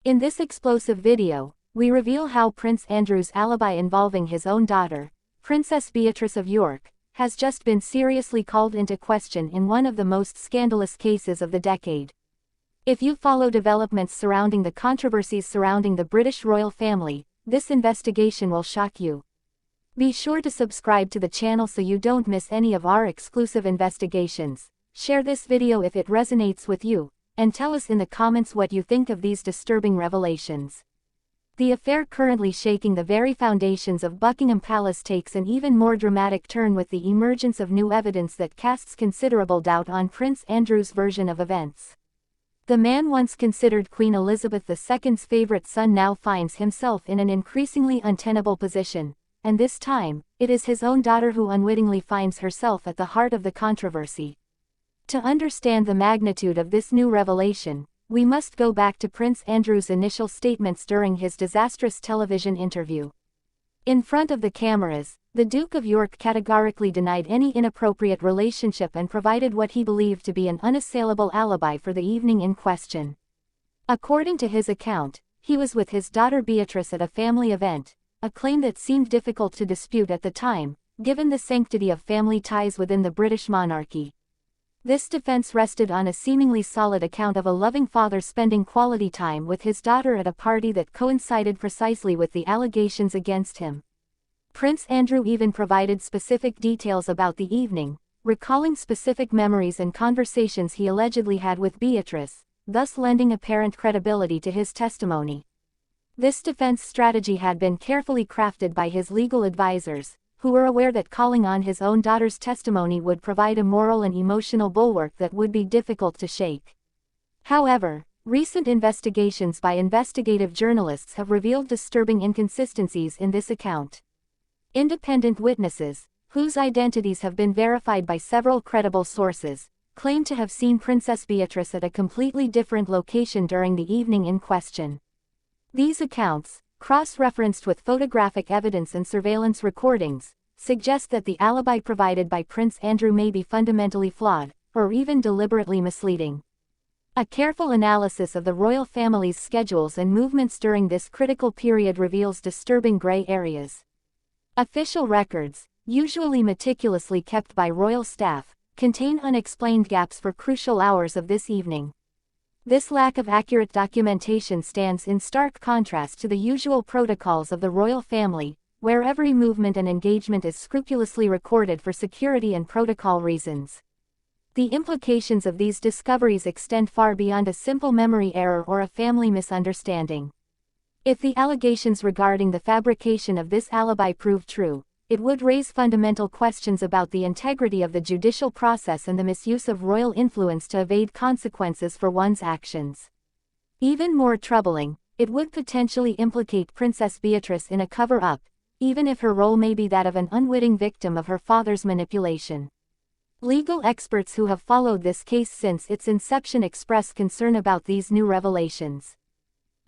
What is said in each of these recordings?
In this explosive video, we reveal how Prince Andrew's alibi involving his own daughter, Princess Beatrice of York, has just been seriously called into question in one of the most scandalous cases of the decade. If you follow developments surrounding the controversies surrounding the British royal family, this investigation will shock you. Be sure to subscribe to the channel so you don't miss any of our exclusive investigations. Share this video if it resonates with you, and tell us in the comments what you think of these disturbing revelations. The affair currently shaking the very foundations of Buckingham Palace takes an even more dramatic turn with the emergence of new evidence that casts considerable doubt on Prince Andrew's version of events. The man once considered Queen Elizabeth II's favorite son now finds himself in an increasingly untenable position, and this time, it is his own daughter who unwittingly finds herself at the heart of the controversy. To understand the magnitude of this new revelation, we must go back to Prince Andrew's initial statements during his disastrous television interview. In front of the cameras, the Duke of York categorically denied any inappropriate relationship and provided what he believed to be an unassailable alibi for the evening in question. According to his account, he was with his daughter Beatrice at a family event, a claim that seemed difficult to dispute at the time, given the sanctity of family ties within the British monarchy. This defense rested on a seemingly solid account of a loving father spending quality time with his daughter at a party that coincided precisely with the allegations against him. Prince Andrew even provided specific details about the evening, recalling specific memories and conversations he allegedly had with Beatrice, thus lending apparent credibility to his testimony. This defense strategy had been carefully crafted by his legal advisors, who were aware that calling on his own daughter's testimony would provide a moral and emotional bulwark that would be difficult to shake. However, recent investigations by investigative journalists have revealed disturbing inconsistencies in this account. Independent witnesses, whose identities have been verified by several credible sources, claim to have seen Princess Beatrice at a completely different location during the evening in question. These accounts, cross-referenced with photographic evidence and surveillance recordings, suggest that the alibi provided by Prince Andrew may be fundamentally flawed, or even deliberately misleading. A careful analysis of the royal family's schedules and movements during this critical period reveals disturbing gray areas. Official records, usually meticulously kept by royal staff, contain unexplained gaps for crucial hours of this evening. This lack of accurate documentation stands in stark contrast to the usual protocols of the royal family, where every movement and engagement is scrupulously recorded for security and protocol reasons. The implications of these discoveries extend far beyond a simple memory error or a family misunderstanding. If the allegations regarding the fabrication of this alibi prove true, it would raise fundamental questions about the integrity of the judicial process and the misuse of royal influence to evade consequences for one's actions. Even more troubling, it would potentially implicate Princess Beatrice in a cover-up, even if her role may be that of an unwitting victim of her father's manipulation. Legal experts who have followed this case since its inception express concern about these new revelations.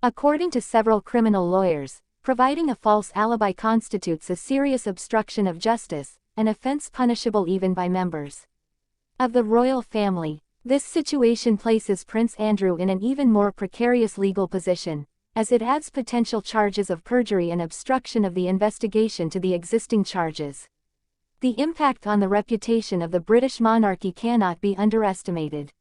According to several criminal lawyers, providing a false alibi constitutes a serious obstruction of justice, an offense punishable even by members of the royal family. This situation places Prince Andrew in an even more precarious legal position, as it adds potential charges of perjury and obstruction of the investigation to the existing charges. The impact on the reputation of the British monarchy cannot be underestimated.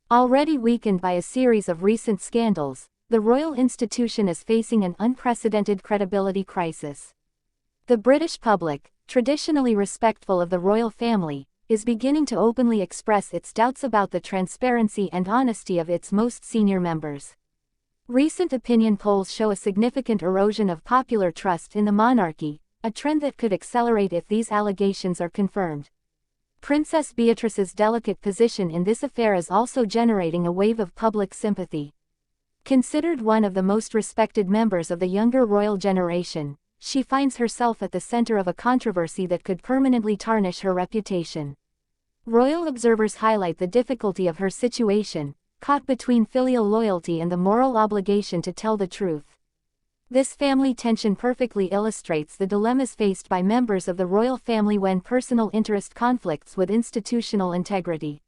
Already weakened by a series of recent scandals, the royal institution is facing an unprecedented credibility crisis. The British public, traditionally respectful of the royal family, is beginning to openly express its doubts about the transparency and honesty of its most senior members. Recent opinion polls show a significant erosion of popular trust in the monarchy, a trend that could accelerate if these allegations are confirmed. Princess Beatrice's delicate position in this affair is also generating a wave of public sympathy. Considered one of the most respected members of the younger royal generation, she finds herself at the center of a controversy that could permanently tarnish her reputation. Royal observers highlight the difficulty of her situation, caught between filial loyalty and the moral obligation to tell the truth. This family tension perfectly illustrates the dilemmas faced by members of the royal family when personal interest conflicts with institutional integrity.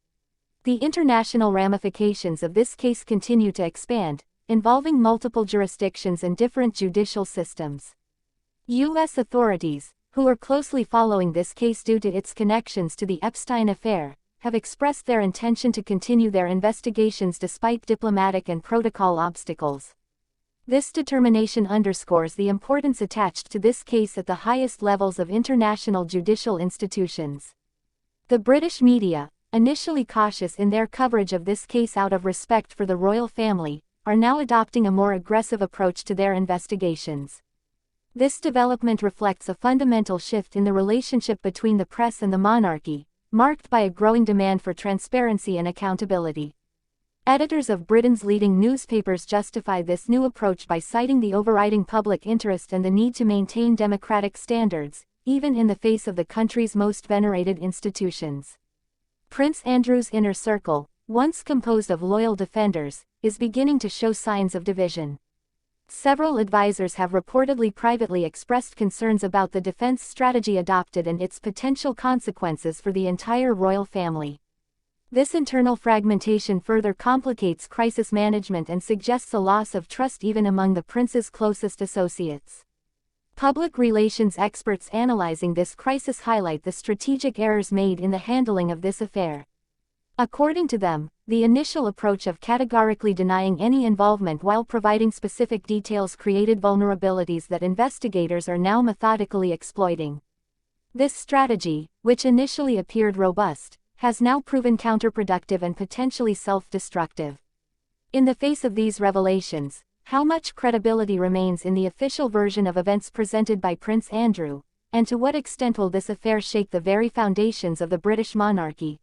The international ramifications of this case continue to expand, involving multiple jurisdictions and different judicial systems. U.S. authorities, who are closely following this case due to its connections to the Epstein affair, have expressed their intention to continue their investigations despite diplomatic and protocol obstacles. This determination underscores the importance attached to this case at the highest levels of international judicial institutions. The British media, initially cautious in their coverage of this case out of respect for the royal family, are now adopting a more aggressive approach to their investigations. This development reflects a fundamental shift in the relationship between the press and the monarchy, marked by a growing demand for transparency and accountability. Editors of Britain's leading newspapers justify this new approach by citing the overriding public interest and the need to maintain democratic standards, even in the face of the country's most venerated institutions. Prince Andrew's inner circle, once composed of loyal defenders, is beginning to show signs of division. Several advisors have reportedly privately expressed concerns about the defense strategy adopted and its potential consequences for the entire royal family. This internal fragmentation further complicates crisis management and suggests a loss of trust even among the prince's closest associates. Public relations experts analyzing this crisis highlight the strategic errors made in the handling of this affair. According to them, the initial approach of categorically denying any involvement while providing specific details created vulnerabilities that investigators are now methodically exploiting. This strategy, which initially appeared robust, has now proven counterproductive and potentially self-destructive. In the face of these revelations, how much credibility remains in the official version of events presented by Prince Andrew, and to what extent will this affair shake the very foundations of the British monarchy?